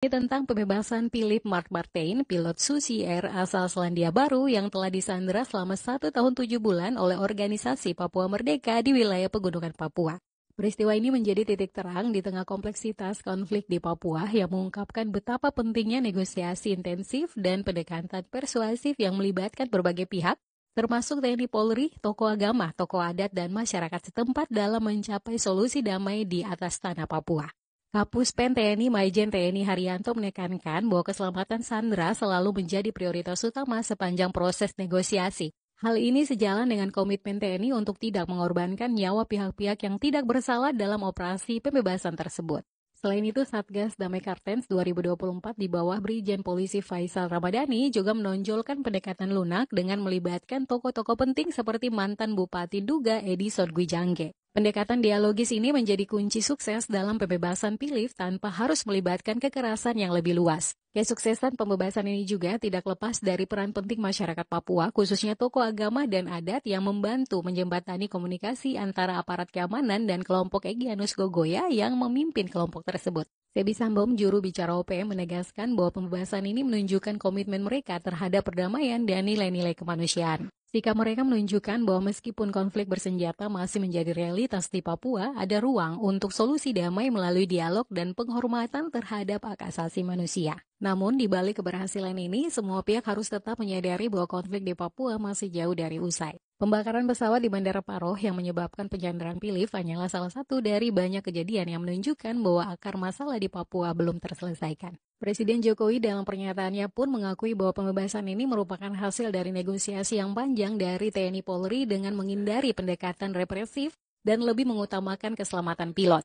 Ini tentang pembebasan Philip Mark Martin, pilot Susi Air asal Selandia Baru yang telah disandera selama 1 tahun 7 bulan oleh organisasi Papua Merdeka di wilayah pegunungan Papua. Peristiwa ini menjadi titik terang di tengah kompleksitas konflik di Papua yang mengungkapkan betapa pentingnya negosiasi intensif dan pendekatan persuasif yang melibatkan berbagai pihak, termasuk TNI Polri, tokoh agama, tokoh adat, dan masyarakat setempat dalam mencapai solusi damai di atas tanah Papua. Kapus Pen TNI Maijen TNI Haryanto menekankan bahwa keselamatan sandera selalu menjadi prioritas utama sepanjang proses negosiasi. Hal ini sejalan dengan komitmen TNI untuk tidak mengorbankan nyawa pihak-pihak yang tidak bersalah dalam operasi pembebasan tersebut. Selain itu, Satgas Damai Kartens 2024 di bawah Brigjen Polisi Faisal Ramadhani juga menonjolkan pendekatan lunak dengan melibatkan tokoh-tokoh penting seperti mantan Bupati Duga Edison Gwijangge. Pendekatan dialogis ini menjadi kunci sukses dalam pembebasan Philip tanpa harus melibatkan kekerasan yang lebih luas. Kesuksesan pembebasan ini juga tidak lepas dari peran penting masyarakat Papua, khususnya tokoh agama dan adat yang membantu menjembatani komunikasi antara aparat keamanan dan kelompok Egyanus Gogoya yang memimpin kelompok tersebut. Sebi Sambom, juru bicara OPM, menegaskan bahwa pembebasan ini menunjukkan komitmen mereka terhadap perdamaian dan nilai-nilai kemanusiaan. Sikap mereka menunjukkan bahwa meskipun konflik bersenjata masih menjadi realitas di Papua, ada ruang untuk solusi damai melalui dialog dan penghormatan terhadap hak asasi manusia. Namun, di balik keberhasilan ini, semua pihak harus tetap menyadari bahwa konflik di Papua masih jauh dari usai. Pembakaran pesawat di Bandara Paroh yang menyebabkan penyanderaan Philip hanyalah salah satu dari banyak kejadian yang menunjukkan bahwa akar masalah di Papua belum terselesaikan. Presiden Jokowi dalam pernyataannya pun mengakui bahwa pembebasan ini merupakan hasil dari negosiasi yang panjang dari TNI Polri dengan menghindari pendekatan represif dan lebih mengutamakan keselamatan pilot.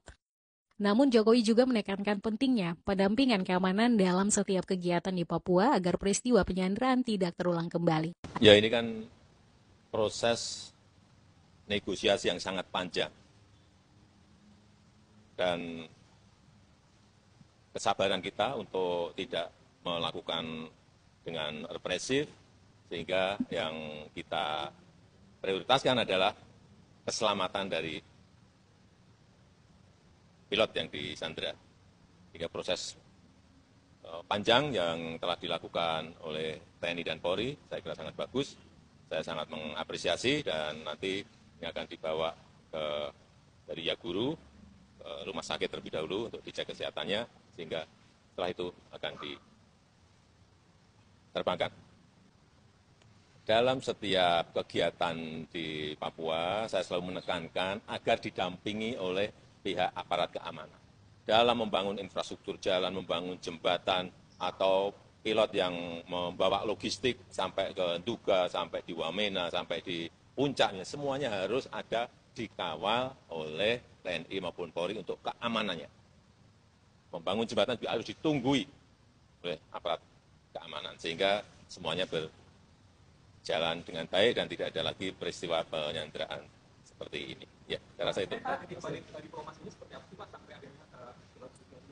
Namun Jokowi juga menekankan pentingnya pendampingan keamanan dalam setiap kegiatan di Papua agar peristiwa penyanderaan tidak terulang kembali. Ya, ini kan proses negosiasi yang sangat panjang dan kesabaran kita untuk tidak melakukan dengan represif, sehingga yang kita prioritaskan adalah keselamatan dari pilot yang disandera. Hingga proses panjang yang telah dilakukan oleh TNI dan Polri, saya kira sangat bagus, saya sangat mengapresiasi, dan nanti ini akan dibawa dari Yaguru ke rumah sakit terlebih dahulu untuk dicek kesehatannya, sehingga setelah itu akan diterbangkan. Dalam setiap kegiatan di Papua, saya selalu menekankan agar didampingi oleh pihak aparat keamanan. Dalam membangun infrastruktur jalan, membangun jembatan, atau pilot yang membawa logistik sampai ke Nduga, sampai di Wamena, sampai di puncaknya, semuanya harus ada dikawal oleh TNI maupun Polri untuk keamanannya. Membangun jembatan juga harus ditunggui oleh aparat keamanan, sehingga semuanya berjalan dengan baik dan tidak ada lagi peristiwa penyanderaan seperti ini. Ya, saya rasa itu.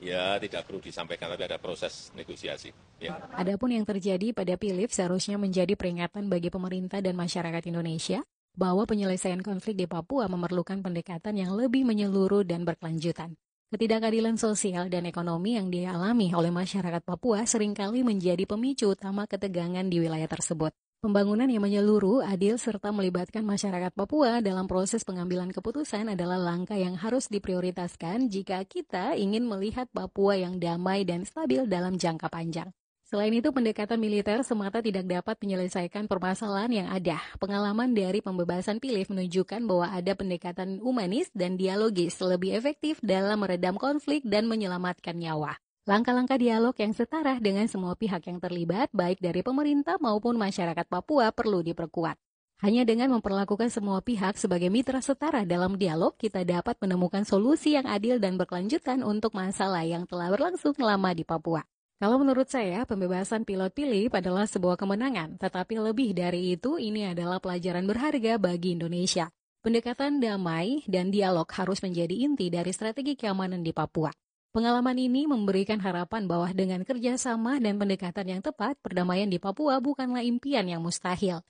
Ya, tidak perlu disampaikan, tapi ada proses negosiasi. Ya. Adapun yang terjadi pada Philip seharusnya menjadi peringatan bagi pemerintah dan masyarakat Indonesia bahwa penyelesaian konflik di Papua memerlukan pendekatan yang lebih menyeluruh dan berkelanjutan. Ketidakadilan sosial dan ekonomi yang dialami oleh masyarakat Papua seringkali menjadi pemicu utama ketegangan di wilayah tersebut. Pembangunan yang menyeluruh, adil, serta melibatkan masyarakat Papua dalam proses pengambilan keputusan adalah langkah yang harus diprioritaskan jika kita ingin melihat Papua yang damai dan stabil dalam jangka panjang. Selain itu, pendekatan militer semata tidak dapat menyelesaikan permasalahan yang ada. Pengalaman dari pembebasan Philip menunjukkan bahwa ada pendekatan humanis dan dialogis lebih efektif dalam meredam konflik dan menyelamatkan nyawa. Langkah-langkah dialog yang setara dengan semua pihak yang terlibat, baik dari pemerintah maupun masyarakat Papua, perlu diperkuat. Hanya dengan memperlakukan semua pihak sebagai mitra setara dalam dialog, kita dapat menemukan solusi yang adil dan berkelanjutan untuk masalah yang telah berlangsung lama di Papua. Kalau menurut saya, pembebasan pilot Philip adalah sebuah kemenangan, tetapi lebih dari itu, ini adalah pelajaran berharga bagi Indonesia. Pendekatan damai dan dialog harus menjadi inti dari strategi keamanan di Papua. Pengalaman ini memberikan harapan bahwa dengan kerjasama dan pendekatan yang tepat, perdamaian di Papua bukanlah impian yang mustahil.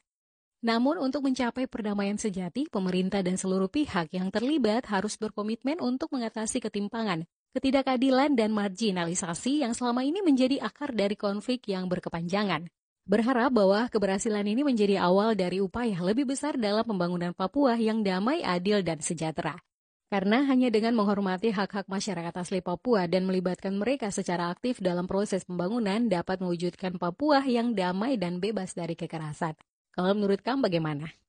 Namun untuk mencapai perdamaian sejati, pemerintah dan seluruh pihak yang terlibat harus berkomitmen untuk mengatasi ketimpangan, ketidakadilan dan marginalisasi yang selama ini menjadi akar dari konflik yang berkepanjangan. Berharap bahwa keberhasilan ini menjadi awal dari upaya lebih besar dalam pembangunan Papua yang damai, adil, dan sejahtera. Karena hanya dengan menghormati hak-hak masyarakat asli Papua dan melibatkan mereka secara aktif dalam proses pembangunan dapat mewujudkan Papua yang damai dan bebas dari kekerasan. Kalau menurut kamu bagaimana?